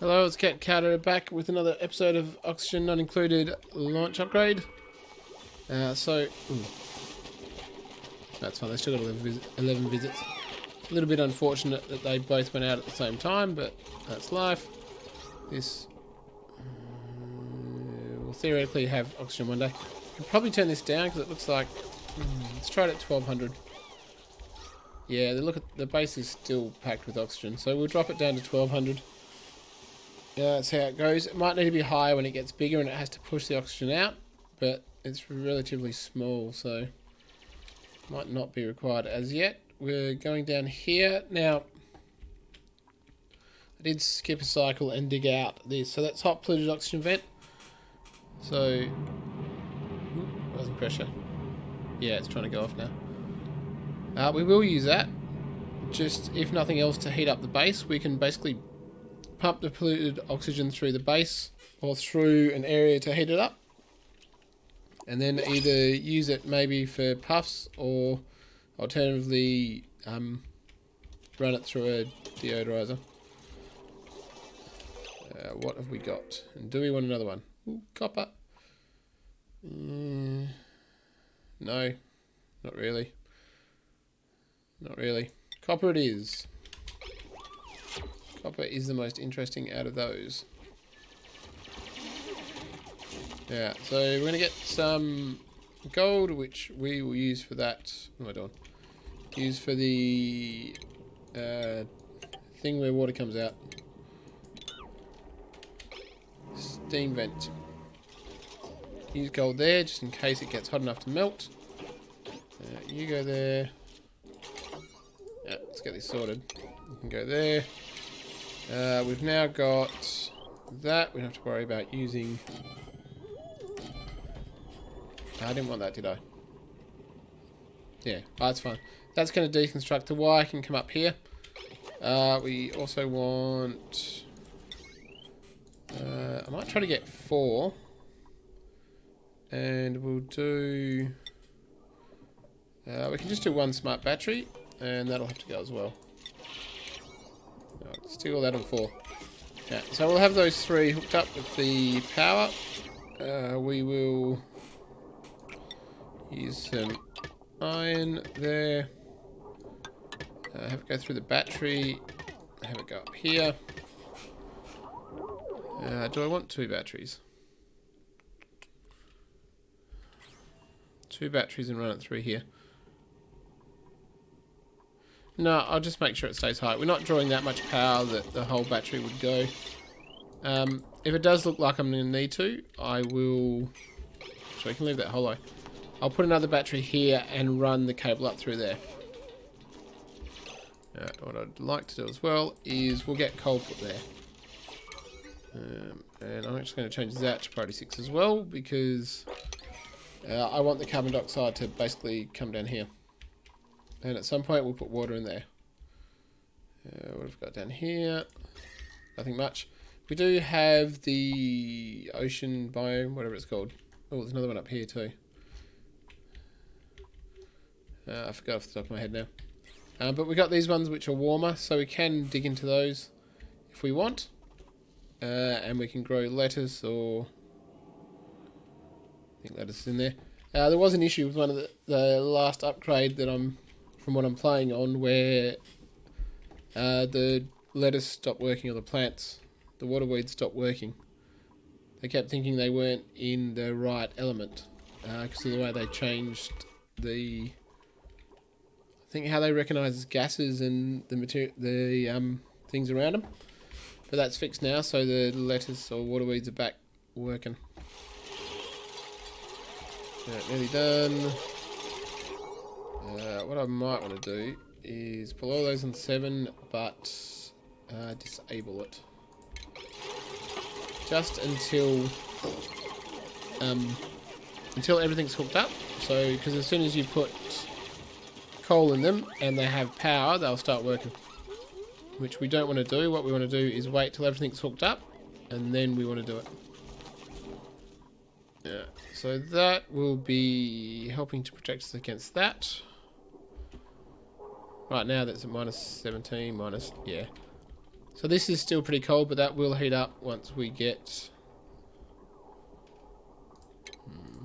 Hello, it's Cat Carter back with another episode of Oxygen Not Included launch upgrade. That's fine, they still got 11 visits. A little bit unfortunate that they both went out at the same time, but that's life. This will theoretically have oxygen one day. I'll probably turn this down because it looks like... let's try it at 1200. Yeah, look at the base is still packed with oxygen, so we'll drop it down to 1200. Yeah, that's how it goes. It might need to be higher when it gets bigger and it has to push the oxygen out, but it's relatively small, so might not be required as yet. We're going down here. Now, I did skip a cycle and dig out this. So that's hot polluted oxygen vent. So, rising pressure. Yeah, it's trying to go off now. We will use that. Just, if nothing else, to heat up the base. We can basically pump the polluted oxygen through the base or through an area to heat it up, and then either use it maybe for puffs or alternatively run it through a deodorizer. What have we got? And do we want another one? Ooh, copper. No, not really. Not really. Copper it is. Copper is the most interesting out of those. Yeah, so we're going to get some gold, which we will use for that. What am I doing? Use for the thing where water comes out. Steam vent. Use gold there, just in case it gets hot enough to melt. You go there. Yeah, let's get this sorted. You can go there. We've now got that. We don't have to worry about using... I didn't want that, did I? Yeah, that's fine. That's going to deconstruct the wire. Can come up here. We also want... I might try to get 4. And we'll do... we can just do 1 smart battery. And that'll have to go as well. Stick all that on 4. Yeah, so we'll have those 3 hooked up with the power. We will use some iron there. Have it go through the battery. Have it go up here. Do I want 2 batteries? 2 batteries and run it through here. No, I'll just make sure it stays high. We're not drawing that much power that the whole battery would go. If it does look like I'm going to need to, I will... So we can leave that hollow. I'll put another battery here and run the cable up through there. What I'd like to do as well is we'll get coal put there. And I'm actually going to change that to priority 6 as well, because I want the carbon dioxide to basically come down here. And at some point we'll put water in there. What have we got down here? Nothing much. We do have the ocean biome, whatever it's called. Oh, there's another one up here too. I forgot off the top of my head now. But we got these ones which are warmer, so we can dig into those if we want. And we can grow lettuce, or... I think lettuce is in there. There was an issue with one of the last upgrade that from what I'm playing on, where the lettuce stopped working, or the plants, the water weeds stopped working. They kept thinking they weren't in the right element because of the way they changed the... I think how they recognise gases and the things around them. But that's fixed now, so the lettuce or water weeds are back working. Yeah, nearly done. What I might want to do is pull all those on 7, but disable it. Just until everything's hooked up. So, because as soon as you put coal in them and they have power, they'll start working. Which we don't want to do. What we want to do is wait till everything's hooked up, and then we want to do it. Yeah, so that will be helping to protect us against that. Right now that's at minus 17, minus, yeah. So this is still pretty cold, but that will heat up once we get...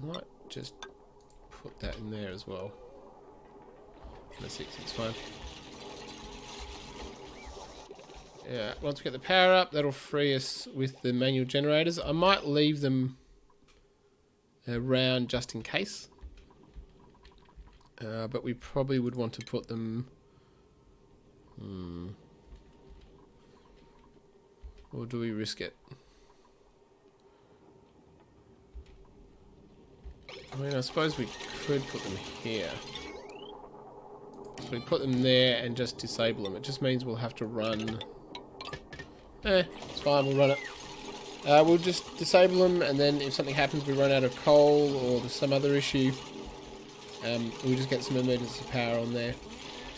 Might just put that in there as well. The 6, it's fine. Yeah, once we get the power up, that'll free us with the manual generators. I might leave them around just in case. But we probably would want to put them... Or do we risk it? I mean, I suppose we could put them here. So we put them there and just disable them. It just means we'll have to run... it's fine, we'll run it. We'll just disable them, and then if something happens, we run out of coal or there's some other issue, we'll just get some emergency power on there.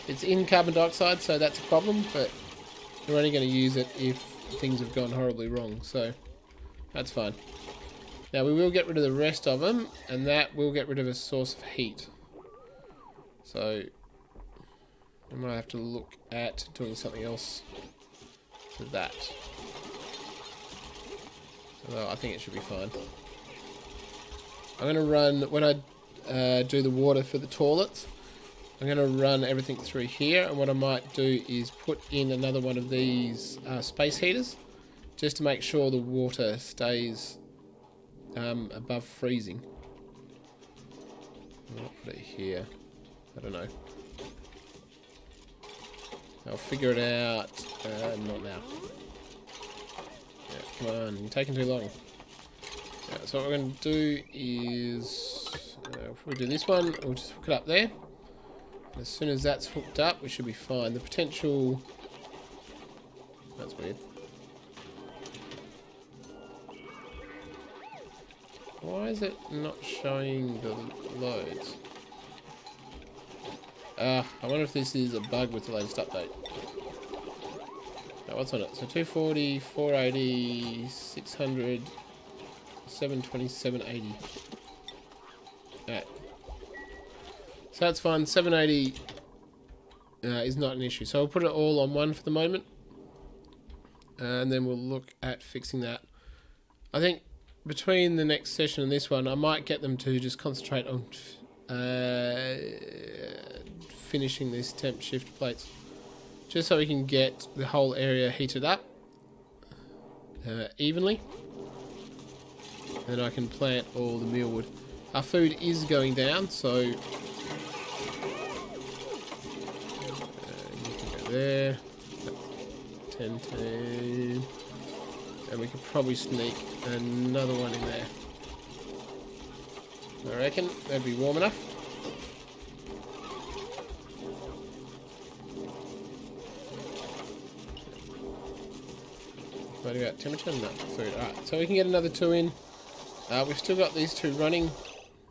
It's in carbon dioxide, so that's a problem, but we're only going to use it if things have gone horribly wrong, so that's fine. Now we will get rid of the rest of them, and that will get rid of a source of heat. So we might have to look at doing something else to that. Well, I think it should be fine. I'm going to run, when I do the water for the toilets, I'm going to run everything through here, and what I might do is put in another one of these space heaters, just to make sure the water stays above freezing. I'll put it here. I don't know. I'll figure it out. Not now. Yeah, come on, you're taking too long. Yeah, so what we're going to do is... we'll do this one. We'll just hook it up there. As soon as that's hooked up, we should be fine. The potential... That's weird. Why is it not showing the loads? I wonder if this is a bug with the latest update. Now, what's on it? So 240, 480, 600, 720, 780. Alright. So that's fine. 780 is not an issue. So I'll put it all on one for the moment. And then we'll look at fixing that. I think between the next session and this one, I might get them to just concentrate on finishing these temp shift plates, just so we can get the whole area heated up evenly. Then I can plant all the mealwood. Our food is going down, so you can go there. 10, 10. And we could probably sneak another one in there. I reckon that'd be warm enough. What about temperature? No, food. Alright, so we can get another 2 in. We've still got these 2 running.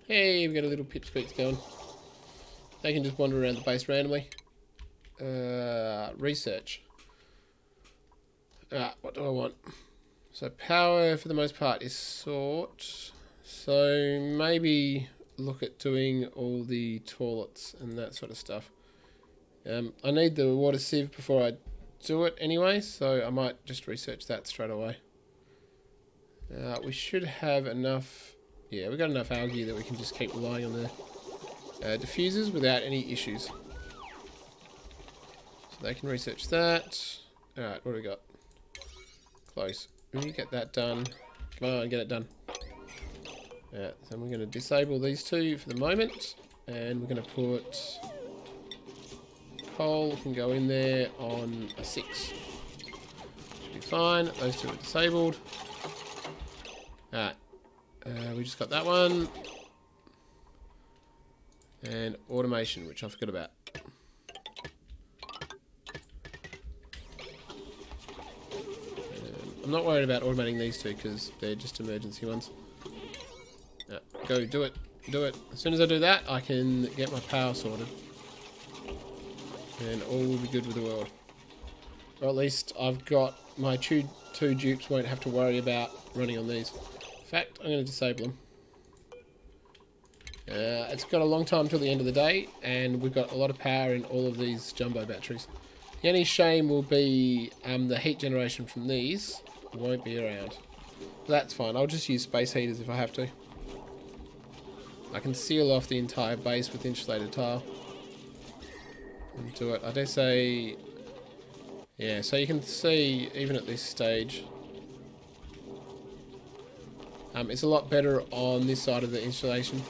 Hey, we've got a little pipsqueaks going. They can just wander around the base randomly. Research. What do I want? So power, for the most part, is sought. So maybe look at doing all the toilets and that sort of stuff. I need the water sieve before I do it anyway, so I might just research that straight away. We should have enough... Yeah, we've got enough algae that we can just keep relying on the diffusers without any issues. So they can research that. Alright, what do we got? Close. When you get that done, come on, get it done. Yeah, so we're going to disable these 2 for the moment, and we're going to put coal can go in there on a 6. Should be fine. Those 2 are disabled. Alright, we just got that one, and automation, which I forgot about. I'm not worried about automating these 2 because they're just emergency ones. Go, do it, do it. As soon as I do that, I can get my power sorted. And all will be good with the world. Or at least I've got my 2 dupes won't have to worry about running on these. In fact, I'm going to disable them. It's got a long time till the end of the day, and we've got a lot of power in all of these jumbo batteries. The only shame will be the heat generation from these won't be around. That's fine. I'll just use space heaters if I have to. I can seal off the entire base with insulated tile. And do it. I dare say... Yeah, so you can see, even at this stage, it's a lot better on this side of the insulation.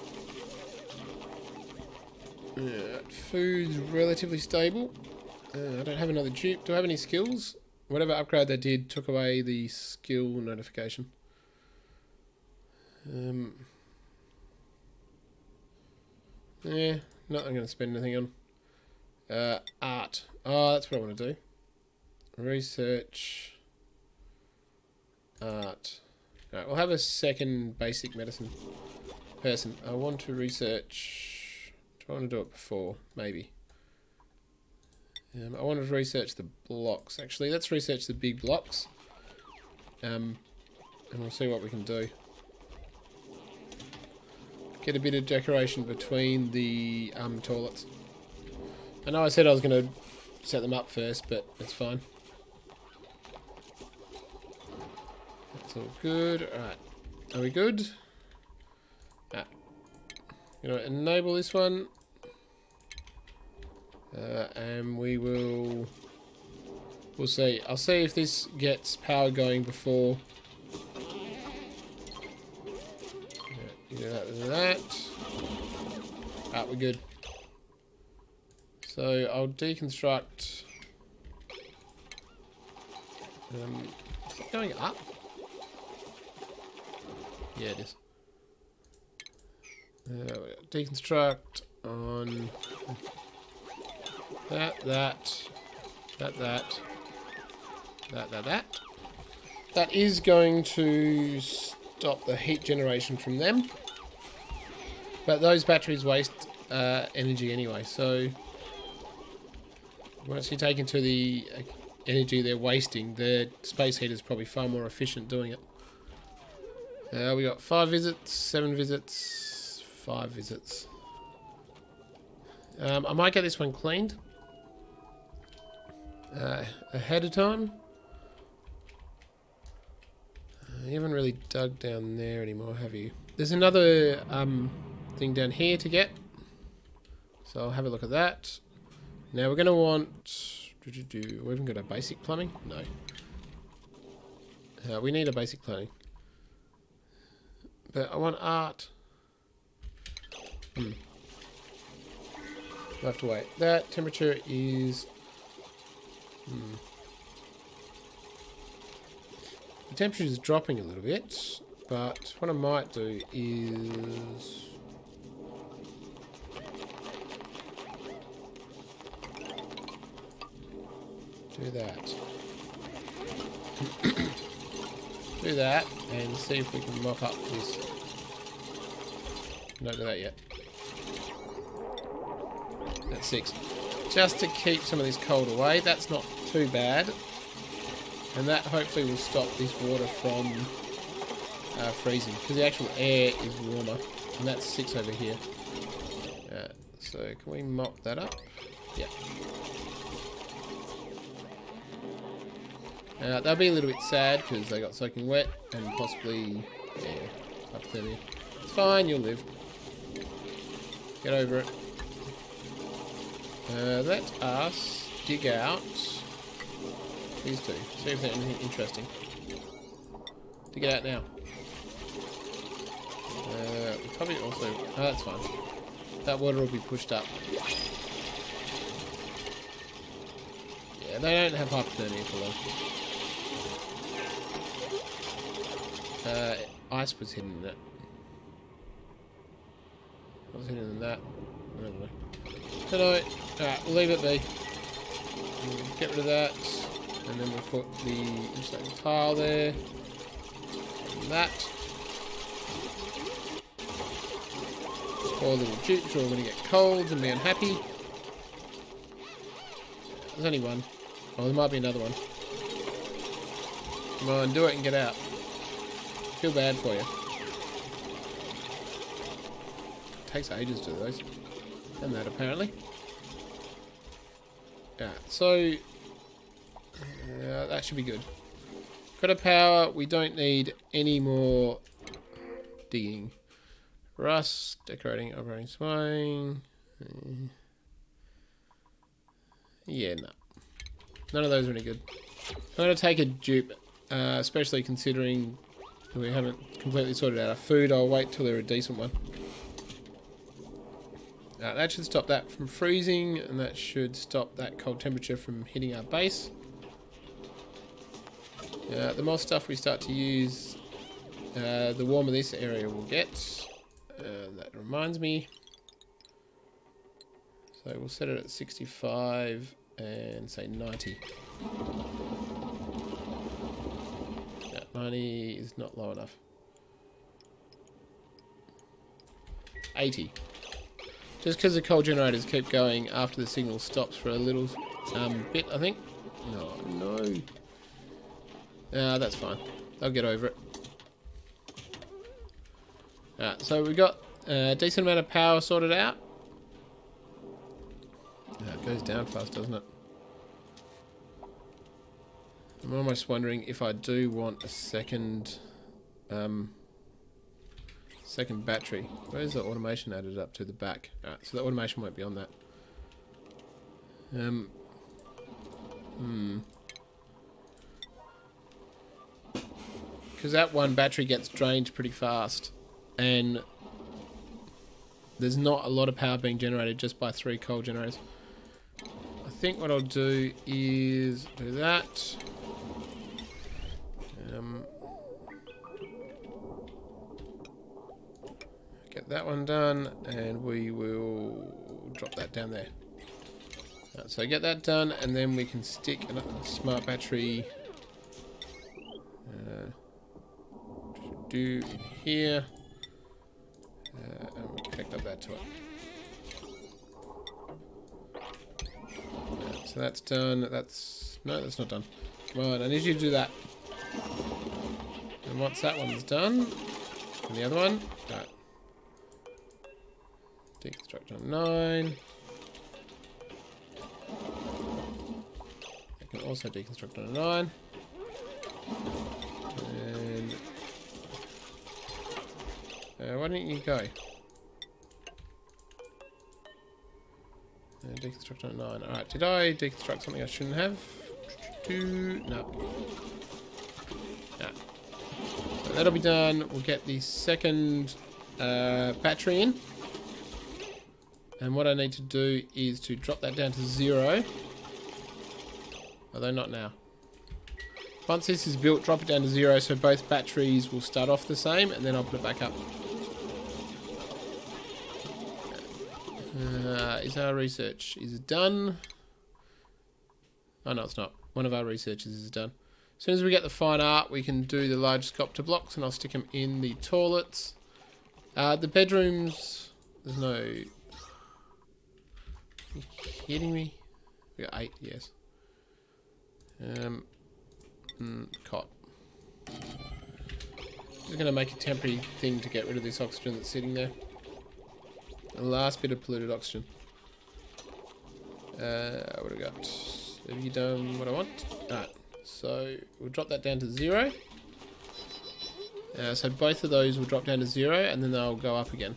Food's relatively stable. I don't have another dupe. Do I have any skills? Whatever upgrade they did took away the skill notification. Yeah, not I'm going to spend anything on. Art. Oh, that's what I want to do. Research. Art. Alright, we'll have a second basic medicine person. I want to research... Do I want to do it before? Maybe. I want to research the blocks, actually. Let's research the big blocks. And we'll see what we can do. Get a bit of decoration between the toilets. I know I said I was going to set them up first, but it's fine. That's all good. Alright. Are we good? Ah. You know, enable this one. And we'll see. I'll see if this gets power going before. Yeah, do that and that. Alright, we're good. So I'll deconstruct. Is it going up? Yeah, it is. Deconstruct on that. That is going to stop the heat generation from them. But those batteries waste energy anyway, so once you take into the energy they're wasting, their space heater is probably far more efficient doing it. We got 5 visits, 7 visits, 5 visits. I might get this one cleaned ahead of time. You haven't really dug down there anymore, have you? There's another thing down here to get, so I'll have a look at that. Now we're going to want... We haven't got a basic plumbing? No. We need a basic plumbing. But I want art. We'll have to wait. That temperature is... The temperature is dropping a little bit, but what I might do is... do that. Do that, and see if we can mop up this. Don't do that yet. That's 6. Just to keep some of this cold away. That's not too bad. And that hopefully will stop this water from freezing. Because the actual air is warmer. And that's 6 over here. So can we mop that up? Yeah. They'll be a little bit sad because they got soaking wet and possibly, yeah, hypothermia. It's fine, you'll live. Get over it. Let us dig out these two. See if there's anything interesting. Dig it out now. We probably also... Oh, that's fine. That water will be pushed up. Yeah, they don't have hypothermia for long. Ice was hidden in it. What was hidden in that? I don't know. Hello. Alright, we'll leave it be. Get rid of that. And then we'll put the insulated tile there. And that. Poor little dupes are all going to get cold and be unhappy. There's only one. Oh, there might be another one. Come on, do it and get out. Feel bad for you. It takes ages to do those. And that apparently. Yeah, so That should be good. Got a power. We don't need any more digging. Rust, decorating, operating swine. Yeah, no. None of those are any good. I'm going to take a dupe, especially considering we haven't completely sorted out our food. I'll wait till they're a decent one. That should stop that from freezing, and that should stop that cold temperature from hitting our base. The more stuff we start to use, the warmer this area will get. That reminds me. So we'll set it at 65 and say 90. 90 is not low enough. 80. Just because the coal generators keep going after the signal stops for a little bit, I think. No. That's fine. I'll get over it. So we've got a decent amount of power sorted out. It goes down fast, doesn't it? I'm almost wondering if I do want a second battery. Where's the automation added up to the back? So the automation won't be on that. Because that one battery gets drained pretty fast, and there's not a lot of power being generated just by 3 coal generators. I think what I'll do is do that. Get that one done, and we will drop that down there. So get that done, and then we can stick a smart battery do in here, and we'll connect up that to it. So that's done. That's not done. Come on, I need you to do that. And once that one's done, and the other one, right. Deconstruct on 9. I can also deconstruct on a 9. And why don't you go? Deconstruct on a 9. Alright, did I deconstruct something I shouldn't have? No. So that'll be done. We'll get the second battery in. And what I need to do is to drop that down to 0. Although not now. Once this is built, drop it down to 0 so both batteries will start off the same, and then I'll put it back up. Is our research done? Oh no, it's not. One of our researchers is done. As soon as we get the fine art, we can do the large sculpture blocks, and I'll stick them in the toilets. The bedrooms, there's no... Are you kidding me? We got 8, yes. Cot. Just going to make a temporary thing to get rid of this oxygen that's sitting there. The last bit of polluted oxygen. What have we got? Have you done what I want? Alright, so we'll drop that down to 0. So both of those will drop down to 0, and then they'll go up again.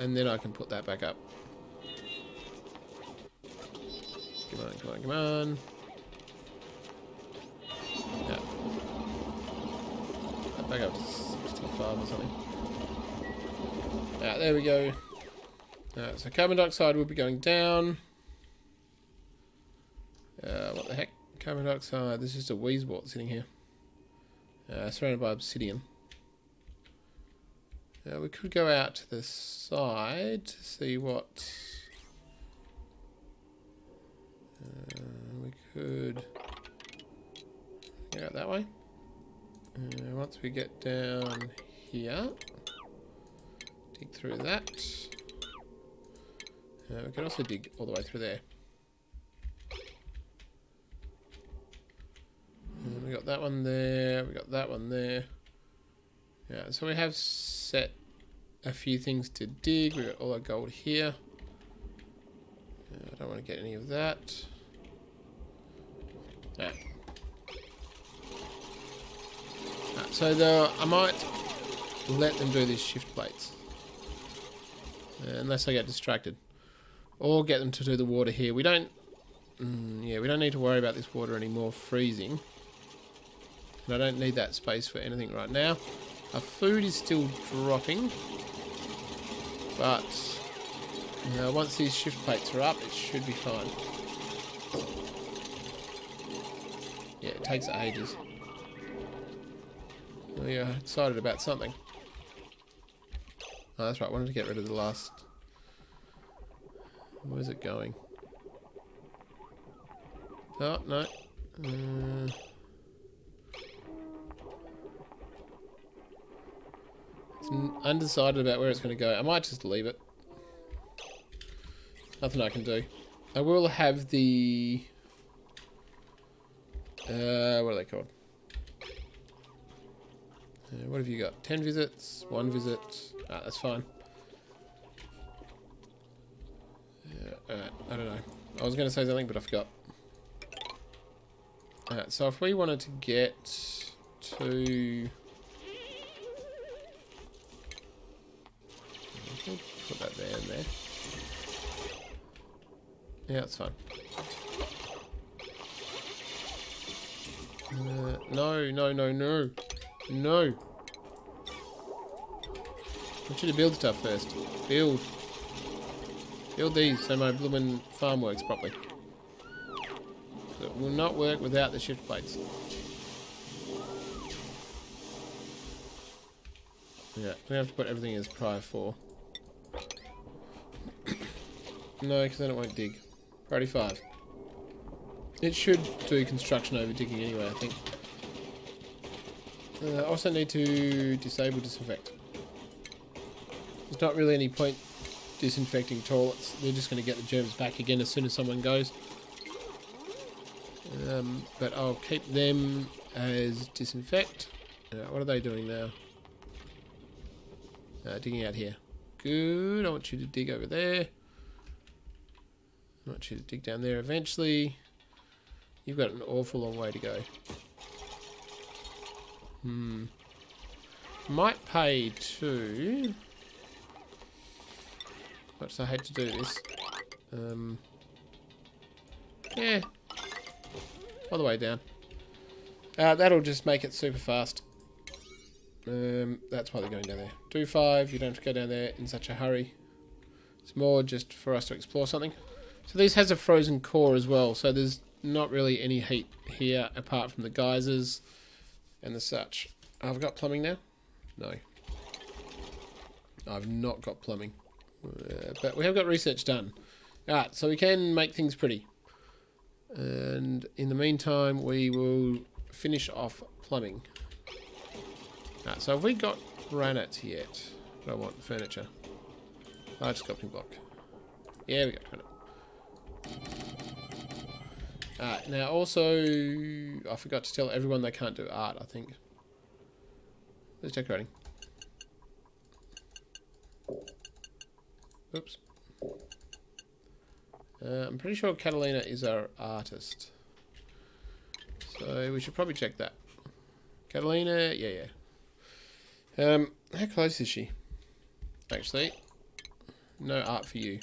And then I can put that back up. Come on. Yeah. Back up to 65 or something. There we go. So carbon dioxide will be going down. What the heck? Carbon dioxide, there's just a wheezewort sitting here. Surrounded by obsidian. We could go out to the side to see what... we could go out that way. Once we get down here, dig through that. We can also dig all the way through there. We got that one there, we got that one there. Yeah, so we have set a few things to dig. We got all our gold here. I don't want to get any of that. Yeah. So I might let them do these shift plates. Unless I get distracted. Or get them to do the water here. We don't... yeah, we don't need to worry about this water anymore freezing. And I don't need that space for anything right now. Our food is still dropping. But... once these shift plates are up, it should be fine. Yeah, it takes ages. Oh yeah, excited about something. Oh, that's right, I wanted to get rid of the last... Where's it going? Oh, no. It's undecided about where it's going to go. I might just leave it. Nothing I can do. I will have the... what are they called? What have you got? 10 visits, 1 visit. Ah, that's fine. I don't know. I was going to say something, but I forgot. Alright, so if we wanted to get to... Put that there and there. Yeah, it's fine. No, no, no, no. No. I want you to build stuff first. Build. Build these so my bloomin' farm works properly. So it will not work without the shift plates. Yeah, we have to put everything as prior 4. No, because then it won't dig. Priority 5. It should do construction over digging anyway, I think. Also need to disable disinfect. There's not really any point disinfecting toilets. They're just going to get the germs back again as soon as someone goes. But I'll keep them as disinfect. What are they doing now? Digging out here. Good. I want you to dig over there. I want you to dig down there eventually. You've got an awful long way to go. Might pay to... Much as I hate to do this. Yeah. All the way down. That'll just make it super fast. That's why they're going down there. Do 5, you don't have to go down there in such a hurry. It's more just for us to explore something. So this has a frozen core as well, so there's not really any heat here apart from the geysers and the such. I've got plumbing now? No. I've not got plumbing. But we have got research done. Alright, so we can make things pretty. And in the meantime, we will finish off plumbing. Alright, so have we got granite yet? I don't want furniture. Large sculpting block. Yeah, we got granite. Alright, now also, I forgot to tell everyone they can't do art, I think. Who's decorating? Oops. I'm pretty sure Catalina is our artist. So we should probably check that. Catalina, yeah. How close is she? Actually, no art for you.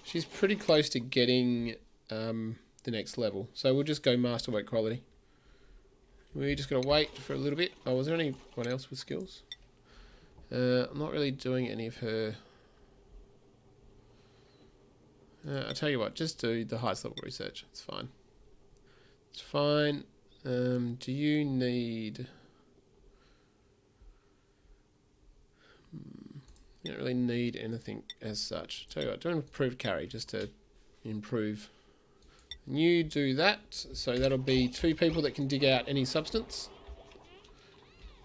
She's pretty close to getting the next level. So we'll just go masterwork quality. We just gotta wait for a little bit. Oh, was there anyone else with skills? I'm not really doing any of her... I'll tell you what, just do the highest level research. It's fine. It's fine. Do you need... You don't really need anything as such. Tell you what, do an improved carry just to improve. And you do that, so that'll be 2 people that can dig out any substance.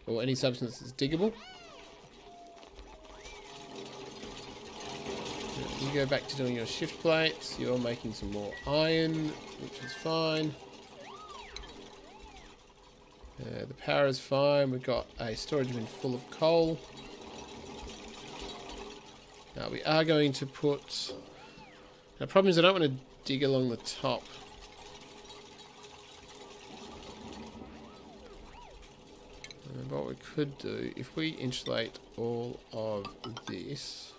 Or any substance that's diggable. You go back to doing your shift plates. You're making some more iron, which is fine. The power is fine. We've got a storage bin full of coal. Now we are going to put... The problem is I don't want to dig along the top. what we could do, if we insulate all of this...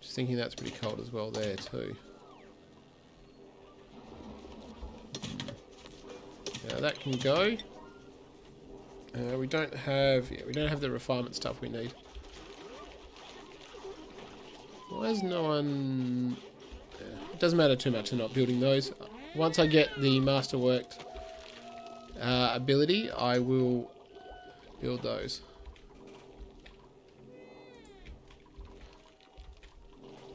just thinking that's pretty cold as well there too. Now that can go. We don't have the refinement stuff we need. Why is no one... it doesn't matter too much. I'm not building those. Once I get the masterworked ability, I will build those.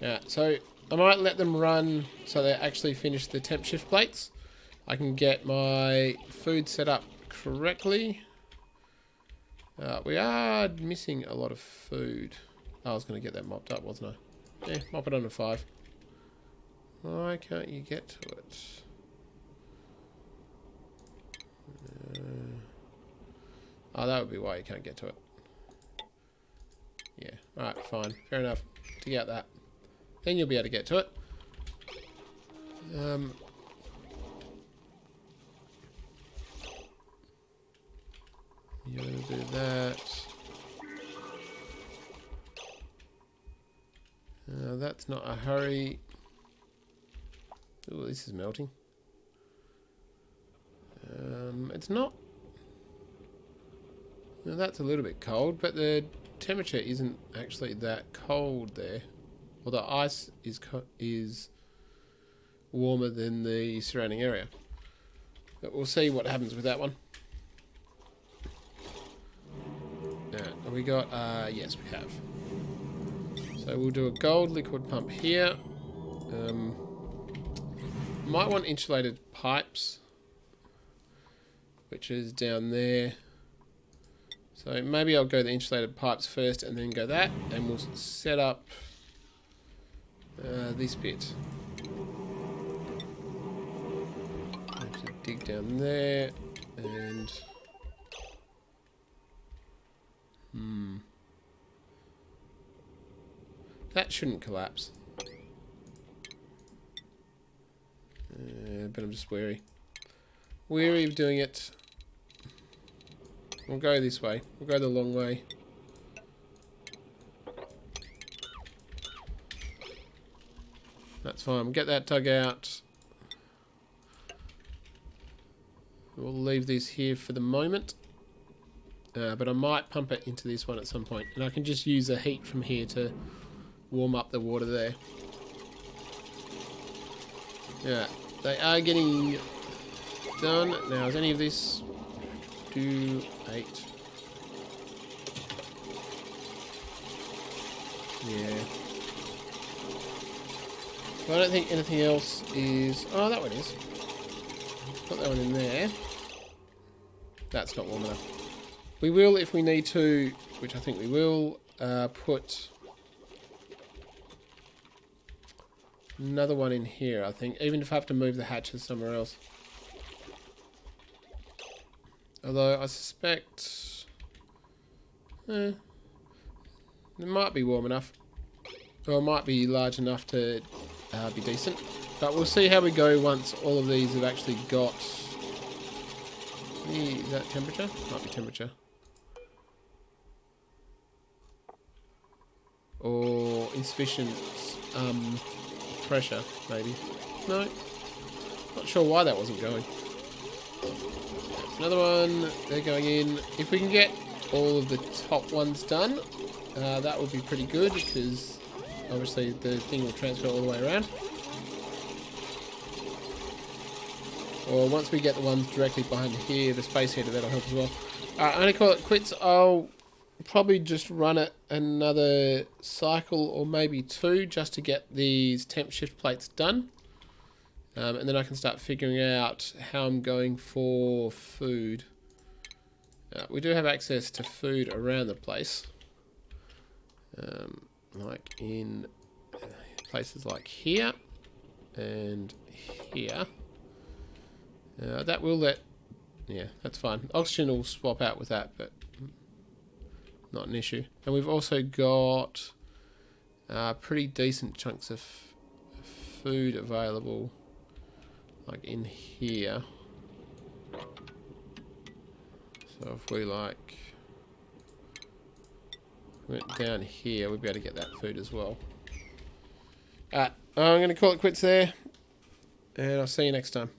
Yeah, so I might let them run so they actually finish the temp shift plates. I can get my food set up correctly. We are missing a lot of food. I was going to get that mopped up, wasn't I? Yeah, mop it on a 5. Why can't you get to it? Oh, that would be why you can't get to it. Yeah, alright, fine. Fair enough. Dig out that. Then you'll be able to get to it. You're going to do that. That's not a hurry. Oh, this is melting. It's not. Now that's a little bit cold, but the temperature isn't actually that cold there. Well, the ice is warmer than the surrounding area. But we'll see what happens with that one. Have we got... yes, we have. So we'll do a gold liquid pump here. Might want insulated pipes, which is down there. So maybe I'll go the insulated pipes first and then go that, and we'll set up this bit. I have to dig down there and... that shouldn't collapse. But I'm just wary. Wary of doing it. We'll go this way. We'll go the long way. That's fine. We'll get that dug out. We'll leave this here for the moment. But I might pump it into this one at some point. And I can just use the heat from here to warm up the water there. Yeah, they are getting done. Now, is any of this... 2, 8. Yeah. So I don't think anything else is... oh, that one is. Put that one in there. That's not warm enough. We will, if we need to, which I think we will, put another one in here, I think. Even if I have to move the hatches somewhere else. Although I suspect... it might be warm enough. Or it might be large enough to be decent. But we'll see how we go once all of these have actually got... is that temperature? Might be temperature. Or insufficient pressure, maybe. No. Not sure why that wasn't going. Another one, they're going in. If we can get all of the top ones done, that would be pretty good, because obviously the thing will transfer all the way around. Or once we get the ones directly behind here, the space heater, that'll help as well. Alright, I'm going to call it quits. I'll probably just run it another cycle or maybe 2 just to get these temp shift plates done. And then I can start figuring out how I'm going for food. We do have access to food around the place. Like in places like here and here. That will let... yeah, that's fine. Oxygen will swap out with that, but not an issue. And we've also got pretty decent chunks of food available. like in here. So if we like went down here, we'd be able to get that food as well. Alright, I'm going to call it quits there, and I'll see you next time.